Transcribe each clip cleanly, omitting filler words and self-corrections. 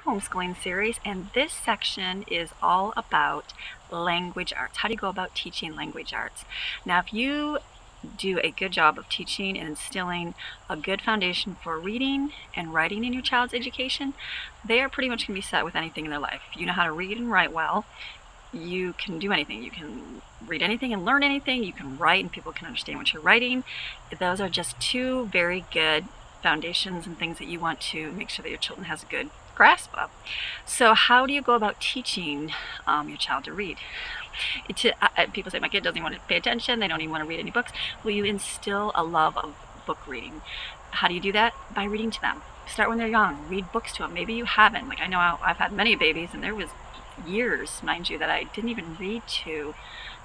homeschooling series, and this section is all about language arts. How do you go about teaching language arts? Now, if you do a good job of teaching and instilling a good foundation for reading and writing in your child's education, they are pretty much going to be set with anything in their life. If you know how to read and write well, you can do anything. You can read anything and learn anything. You can write and people can understand what you're writing. Those are just two very good foundations and things that you want to make sure that your children has a good grasp of. So how do you go about teaching your child to read? People say, my kid doesn't even want to pay attention, they don't even want to read any books. Well, you instill a love of book reading. How do you do that? By reading to them. Start when they're young. Read books to them. Maybe you haven't. Like, I know I've had many babies, and there was years, mind you, that I didn't even read to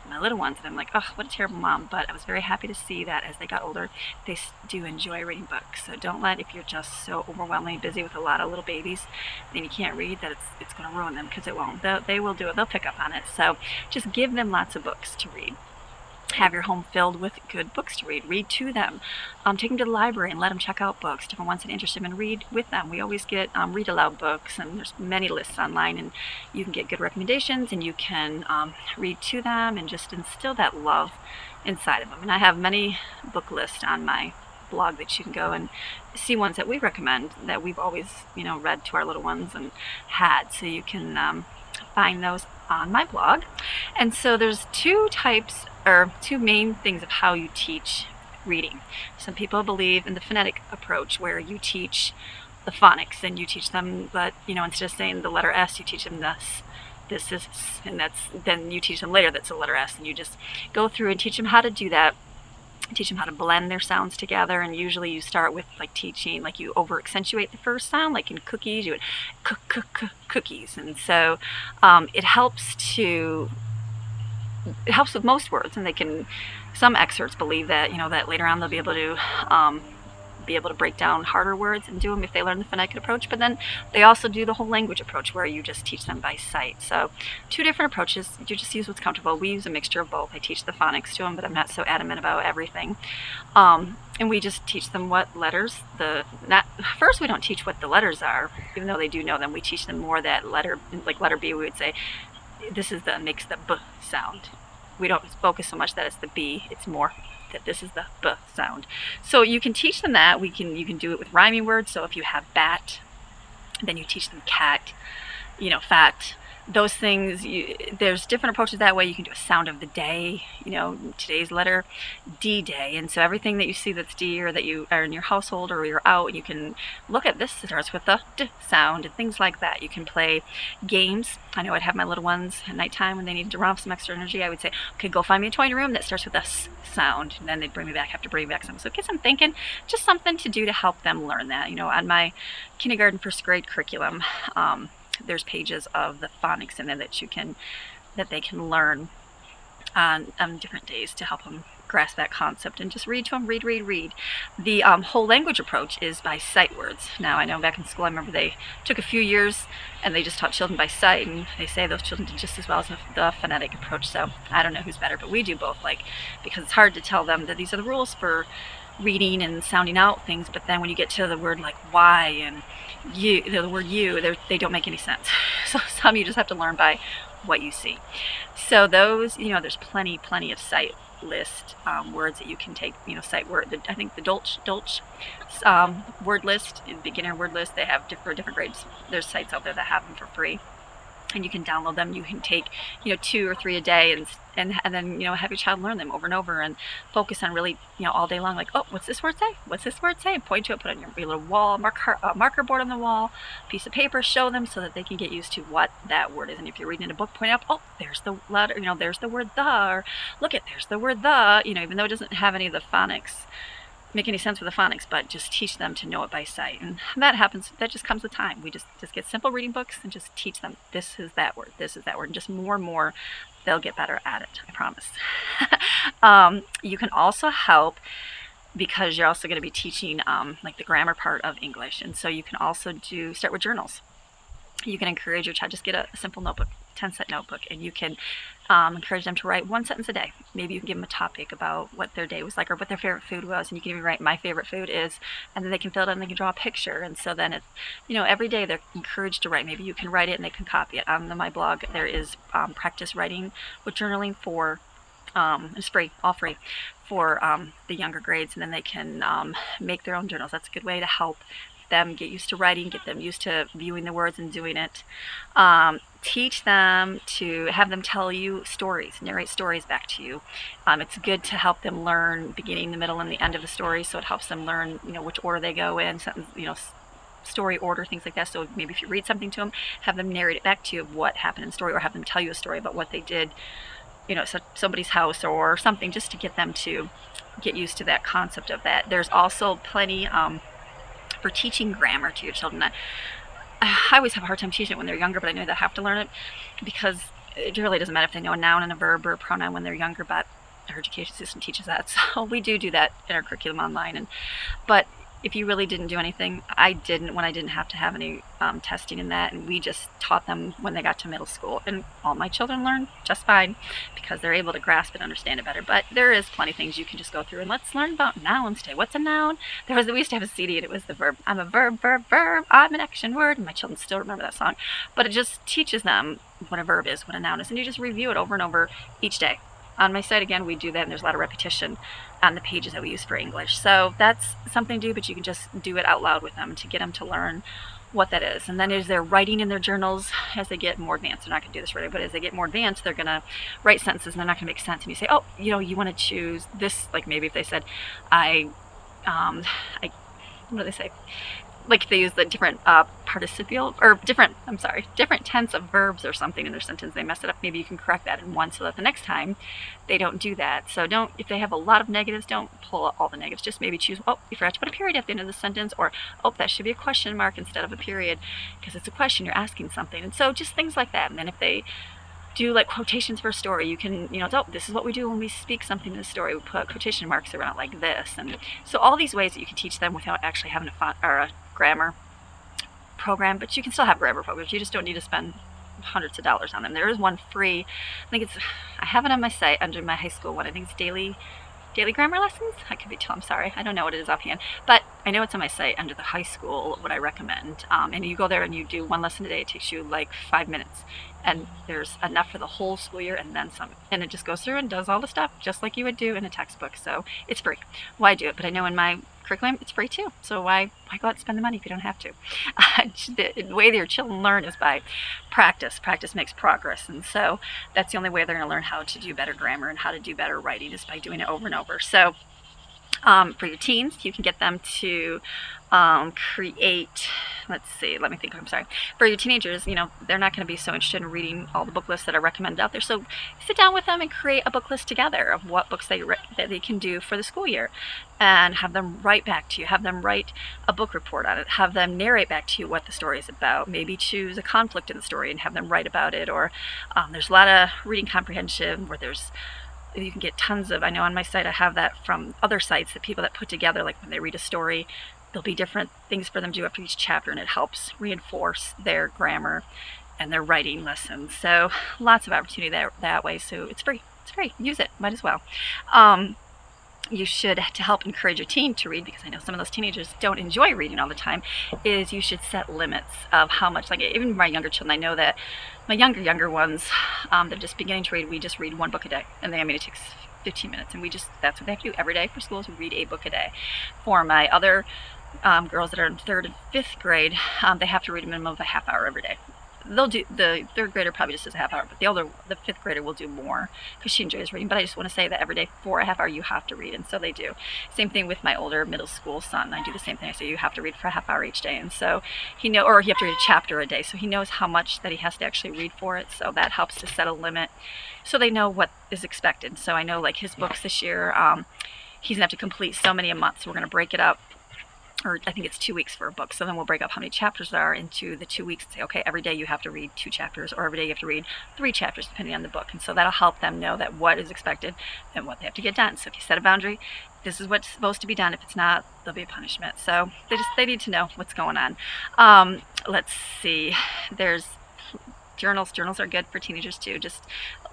my little ones, and I'm like, oh, what a terrible mom. But I was very happy to see that as they got older, they do enjoy reading books. So don't let, if you're just so overwhelmingly busy with a lot of little babies and you can't read, that it's going to ruin them, because it won't. They will do it. They'll pick up on it. So just give them lots of books to read. Have your home filled with good books to read. Read to them. Take them to the library and let them check out books, different ones that interest them, and read with them. We always get read aloud books, and there's many lists online, and you can get good recommendations, and you can read to them and just instill that love inside of them. And I have many book lists on my blog that you can go and see ones that we recommend that we've always read to our little ones and had. So you can find those on my blog. And so there's two main things of how you teach reading. Some people believe in the phonetic approach, where you teach the phonics and you teach them, but instead of saying the letter S, you teach them this is S, and then you teach them later that's the letter S, and you just go through and teach them how to do that. Teach them how to blend their sounds together, and usually you start with teaching, you over accentuate the first sound, like in cookies you would cookies, and so it helps with most words, and some experts believe that that later on they'll be able to break down harder words and do them if they learn the phonetic approach. But then they also do the whole language approach, where you just teach them by sight. So two different approaches. You just use what's comfortable. We use a mixture of both. I teach the phonics to them, but I'm not so adamant about everything. And we just teach them what letters, first we don't teach what the letters are, even though they do know them. We teach them more that letter, like letter B, we would say, this is makes the B sound. We don't focus so much that it's the B, it's more that this is the B sound. So you can teach them that. You can do it with rhyming words. So if you have bat, then you teach them cat, fat, those things. There's different approaches that way. You can do a sound of the day, today's letter, D day. And so everything that you see that's D, or that you are in your household or you're out, you can look at this. It starts with the D sound and things like that. You can play games. I know I'd have my little ones at nighttime when they needed to run off some extra energy. I would say, okay, go find me a toy in your room that starts with a S sound. And then they'd have to bring me back some. So kids, I'm thinking just something to do to help them learn that. On my kindergarten, first grade curriculum, there's pages of the phonics in there that they can learn on different days to help them grasp that concept, and just read to them. Read. The whole language approach is by sight words. Now, I know back in school, I remember they took a few years and they just taught children by sight, and they say those children did just as well as the phonetic approach. So I don't know who's better, but we do both, because it's hard to tell them that these are the rules for reading and sounding out things, but then when you get to the word like Y and you, the word you, they don't make any sense. So some you just have to learn by what you see. So those, there's plenty of sight list words that you can take, sight word. I think the Dolch word list, beginner word list, they have different grades. There's sites out there that have them for free, and you can download them. You can take 2 or 3 a day, and then have your child learn them over and over, and focus on really all day long, oh, what's this word say, and point to it, put it on your little wall, marker board on the wall, piece of paper, show them, so that they can get used to what that word is. And if you're reading in a book, point out, oh, there's the letter, there's the word the, or look at, there's the word the, even though it doesn't have any of the phonics, make any sense with the phonics, but just teach them to know it by sight. And that just comes with time. We just get simple reading books and just teach them, this is that word, and just more and more they'll get better at it, I promise. You can also help, because you're also going to be teaching the grammar part of English, and so you can also start with journals. You can encourage your child, just get a simple notebook, 10-cent notebook, and you can Encourage them to write one sentence a day. Maybe you can give them a topic about what their day was like or what their favorite food was, and you can even write my favorite food is, and then they can fill it out and they can draw a picture. And so then it's, every day they're encouraged to write. Maybe you can write it and they can copy it. On my blog there is practice writing with journaling for it's free, all free, for the younger grades, and then they can make their own journals. That's a good way to help them get used to writing, get them used to viewing the words and doing it. Teach them to have them tell you stories, narrate stories back to you. It's good to help them learn beginning, the middle, and the end of the story, so it helps them learn, which order they go in, story order, things like that. So maybe if you read something to them, have them narrate it back to you of what happened in the story, or have them tell you a story about what they did, somebody's house or something, just to get them to get used to that concept of that. There's also plenty for teaching grammar to your children. I always have a hard time teaching it when they're younger, but I know they have to learn it, because it really doesn't matter if they know a noun and a verb or a pronoun when they're younger, but our education system teaches that. So we do that in our curriculum online. But if you really didn't do anything, I didn't when I didn't have to have any testing in that, and we just taught them when they got to middle school, and all my children learned just fine because they're able to grasp and understand it better. But there is plenty of things you can just go through, and let's learn about nouns today. What's a noun? We used to have a CD, and it was the verb. I'm a verb, verb, verb. I'm an action word, and my children still remember that song. But it just teaches them what a verb is, what a noun is, and you just review it over and over each day. On my site, again, we do that, and there's a lot of repetition on the pages that we use for English. So that's something to do, but you can just do it out loud with them to get them to learn what that is. And then as they're writing in their journals, as they get more advanced, they're not going to do this right, but as they get more advanced, they're going to write sentences, and they're not going to make sense. And you say, oh, you want to choose this, like maybe if they said, what do they say? Like they use the different participial, or different tense of verbs or something in their sentence, they mess it up. Maybe you can correct that in one so that the next time they don't do that. So if they have a lot of negatives, don't pull all the negatives. Just maybe choose, oh, you forgot to put a period at the end of the sentence, or, oh, that should be a question mark instead of a period because it's a question, you're asking something. And so just things like that. And then if they do like quotations for a story, you can, oh, this is what we do when we speak something in a story. We put quotation marks around it like this. And so all these ways that you can teach them without actually having a grammar program, but you can still have grammar programs. You just don't need to spend hundreds of dollars on them. There is one free, I have it on my site under my high school one. I think it's daily grammar lessons. I could be told, I'm sorry, I don't know what it is offhand, but I know it's on my site under the high school, what I recommend. And you go there and you do one lesson a day. It takes you like 5 minutes, and there's enough for the whole school year and then some. And it just goes through and does all the stuff just like you would do in a textbook. So it's free. Why do it? But I know in my curriculum it's free too. So why go out and spend the money if you don't have to? The way that your children learn is by practice. Practice makes progress, and so that's the only way they're going to learn how to do better grammar and how to do better writing, is by doing it over and over. So for your teens, you can get them to create, let me think, I'm sorry. For your teenagers, they're not going to be so interested in reading all the book lists that are recommended out there. So sit down with them and create a book list together of what books that they can do for the school year, and have them write back to you. Have them write a book report on it. Have them narrate back to you what the story is about. Maybe choose a conflict in the story and have them write about it. Or there's a lot of reading comprehension where you can get tons of, I know on my site I have that from other sites, that people that put together, like when they read a story, there'll be different things for them to do after each chapter, and it helps reinforce their grammar and their writing lessons. So lots of opportunity that way. So it's free. Use it. Might as well. You should, to help encourage your teen to read, because I know some of those teenagers don't enjoy reading all the time, is you should set limits of how much, like even my younger children, I know that my younger ones, they're just beginning to read, we just read one book a day, and it takes 15 minutes, and that's what they have to do every day for school, is read a book a day. For my other girls that are in 3rd and 5th grade, they have to read a minimum of a half hour every day. They'll do, the 3rd grader probably just does a half hour, but the 5th grader will do more because she enjoys reading. But I just want to say that every day for a half hour you have to read, and so they do. Same thing with my older middle school son. I do the same thing. I say you have to read for a half hour each day, and so or you have to read a chapter a day, so he knows how much that he has to actually read for it. So that helps to set a limit, so they know what is expected. So I know, like his books this year, he's gonna have to complete so many a month. So we're gonna break it up, or I think it's 2 weeks for a book. So then we'll break up how many chapters there are into the 2 weeks and say, okay, every day you have to read 2 chapters, or every day you have to read 3 chapters, depending on the book. And so that'll help them know that what is expected and what they have to get done. So if you set a boundary, this is what's supposed to be done. If it's not, there'll be a punishment. So they need to know what's going on. Let's see. There's Journals are good for teenagers too. Just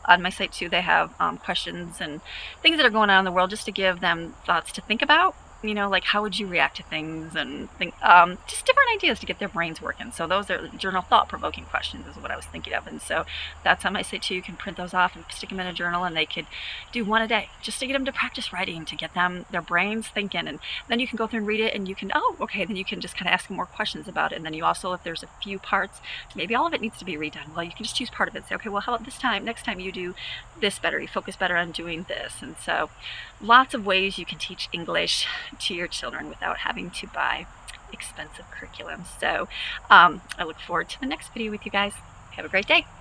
on my site too, they have questions and things that are going on in the world just to give them thoughts to think about. You know, like how would you react to things, and just different ideas to get their brains working. So those are journal thought-provoking questions is what I was thinking of. And so that's on my site too. You can print those off and stick them in a journal, and they could do one a day just to get them to practice writing, to get their brains thinking. And then you can go through and read it, and you can, oh, okay, then you can just kind of ask them more questions about it. And then you also, if there's a few parts, maybe all of it needs to be redone, well, you can just choose part of it and say, okay, well, how about next time you do this better, you focus better on doing this. And so lots of ways you can teach English to your children without having to buy expensive curriculum. So I look forward to the next video with you guys. Have a great day.